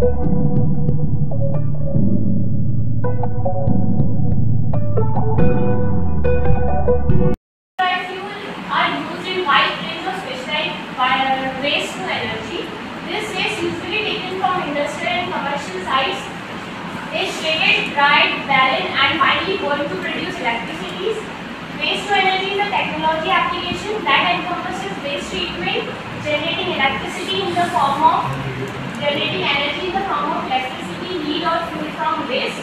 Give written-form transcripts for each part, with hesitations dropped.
Waste to energy. This waste usually taken from industrial and commercial sites is shredded, dried, barren and finally burned to produce electricity. Waste to energy is a technology application that encompasses waste treatment, generating electricity in the form of electricity, heat or fuel from waste.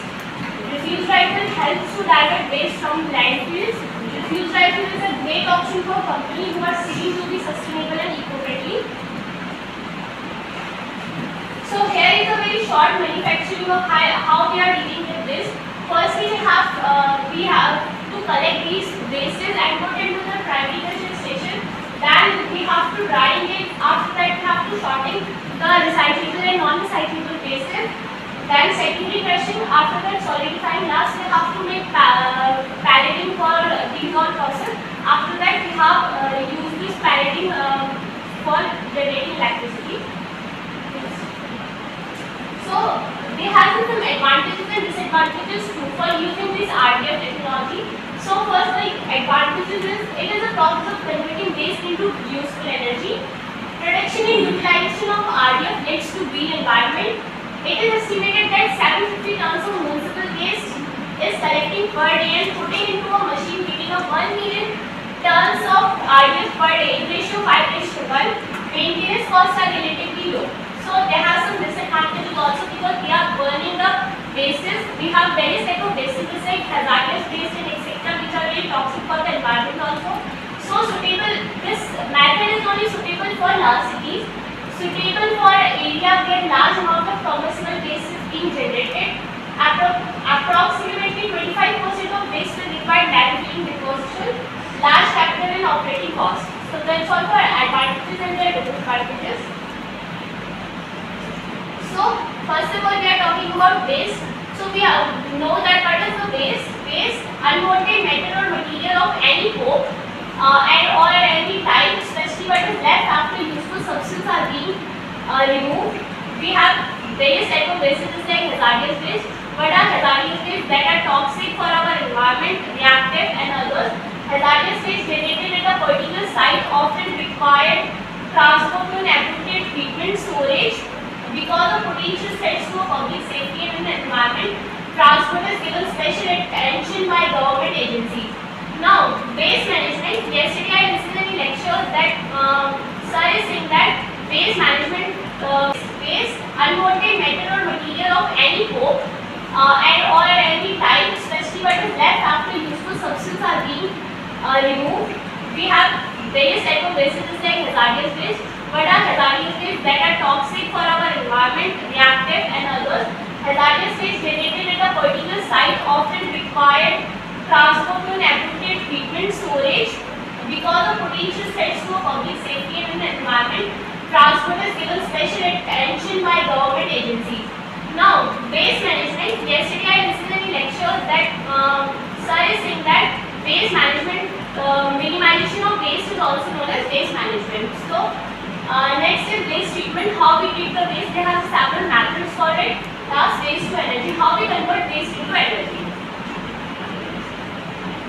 Refuse rifle helps to divert waste from landfills. Refuse rifle is a great option for companies who are seeking to be sustainable and eco-friendly. So here is a very short manufacturing of how they are dealing with this. Firstly, we have to collect these wastes and put into the primary culture station. Then we have to drying it. After that, we have to sorting the recyclable and non-recyclable wastes. Then secondary crushing. After that, solidifying. Last, we have to make palleting for dissolve process. After that, we have used this palleting for generating electricity. So they have some advantages and disadvantages too for using this RDF technology. So first, the advantages is it is a process of converting waste into useful energy. Production and utilization of RDF leads to green environment. It is estimated that 750 tons of municipal waste is collecting per day and putting into a machine giving a 1 million tons of RDF per day in ratio 5:1. Maintenance costs are relatively low. So they have some disadvantages also because they are burning the wastes. We have various type of wastes like hazardous waste and etc. which are very toxic for the environment also. So this method is only suitable for large cities. Suitable for area where large amount of combustible waste is being generated. Approximately 25% of waste will require landfilling deposition, large capital and operating costs. So that's all for advantages and their disadvantages. So first of all, we are talking about waste. So we know that what is the waste? Waste, unwanted matter or material of any form or any type, especially what is left after useful substance are being removed. We have various type of wastes like hazardous waste. What are hazardous waste? That are toxic for our environment, reactive and others. Hazardous waste generated at a particular site often required transport to an appropriate treatment, storage. Because of potential threats to public safety and the environment, transport is given special attention by government agencies. Now, waste management. Yesterday I listened in a lecture that sir is saying that waste management, waste, unwanted matter or material of any form or any type, especially what is left after useful substance are being removed. We have various type of wastes like hazardous waste. What are hazardous waste? That are toxic for our environment, reactive and others. Hazardous waste generated at a particular site often required transport to an appropriate treatment, storage. Because of potential threats to public safety and the environment, transport is given special attention by government agencies. Now, waste management. Yesterday I listened in a lecture that sir is saying that waste management, minimization of waste is also known as waste management. So next is waste treatment. How we treat the waste? They have several methods for it. Last, waste to energy. How we convert waste into energy.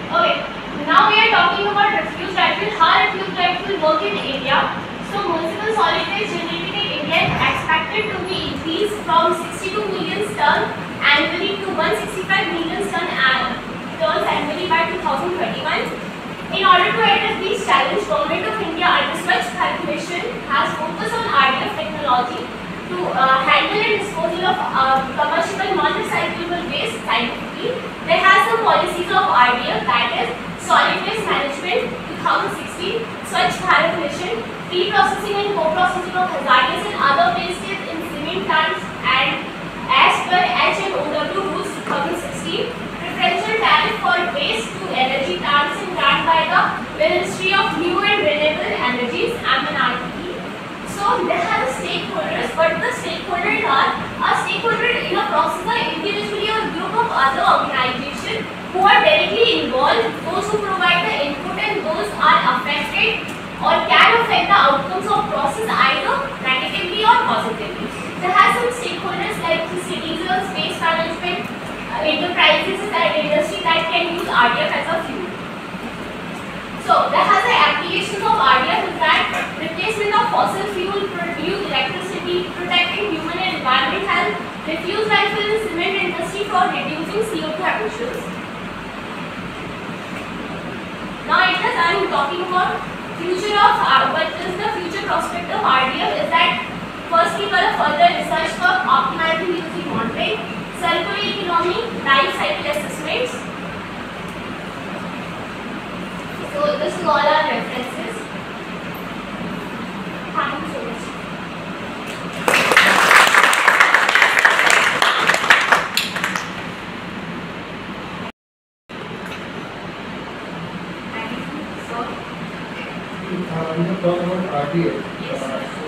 Okay, now we are talking about refuse rifle. How refuse rifle work in India? So municipal solid waste generated in India is expected to be increased from 62 million tons annually to 165 million tons annually by 2031. In order to address these challenges, Government of India under Swachh Bharat Mission has focused on RDF technology to handle and disposal of commercial non-recyclable waste scientifically. There has some policies of RDF, that is Solid Waste Management 2016, Swachh Bharat Mission, pre-processing and co-processing of hazardous and other wastes in cement plants, and as per HMOW rules 2016, preferential tariff for waste to energy plants and grant by the Ministry of New and Renewable Energies (MNRE). So there are stakeholders, but the stakeholders are a stakeholder in a process or individually or group of other organizations who are directly involved, those who provide the input and those are affected or can affect the outcomes of process either negatively or positively. There are some stakeholders like the citizens, waste management, enterprises and industry that can use RDF as a fuel. So there has the applications of RDF is that replacement of fossil fuel, produce electricity, protecting human and environment health, refuse landfill in cement industry for reducing CO2 emissions. Now I am talking about future of what is the future prospect of RDF is that first we will further research for optimizing using modeling, circular economy, life cycle assessments. So this is all our references. Thank you so much. We have talked about RDF. Yes, sir. So,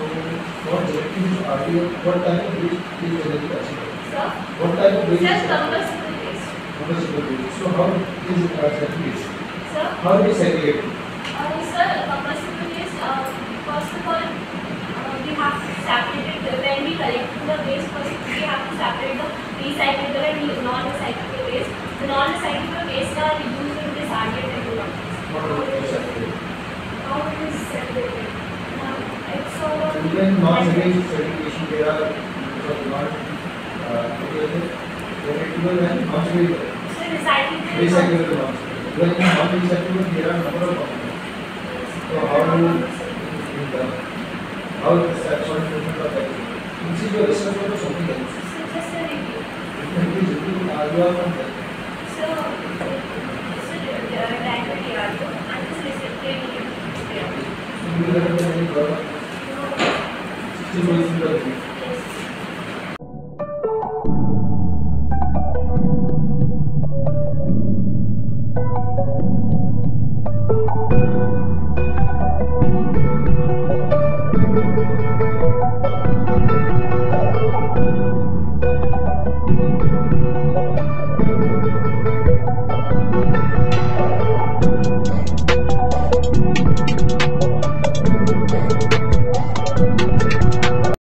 what directly is RDF? What type of waste is generally considered? Sir? What type of waste Just is combustible waste. combustible waste? So, how is it segregated? Sir? How is it segregated? Sir, combustible waste, first of all, we have to separate it. When we collect the waste, first we have to separate the recyclable and non-recyclable waste. The non-recyclable waste are used in this RDF technology. What are the segregated? How it is separated? It's all So, even non-segregation, there are non-recyclable and non-segregable. recyclable. Recyclable ones. Even in non-recyclable, there are number of components. So, how do you done? How is that sort of movement of that? This is your research or something else? So just a review. You are from that. So this is directly audio and this is recently So, you will have any problem? 60 days. Yes.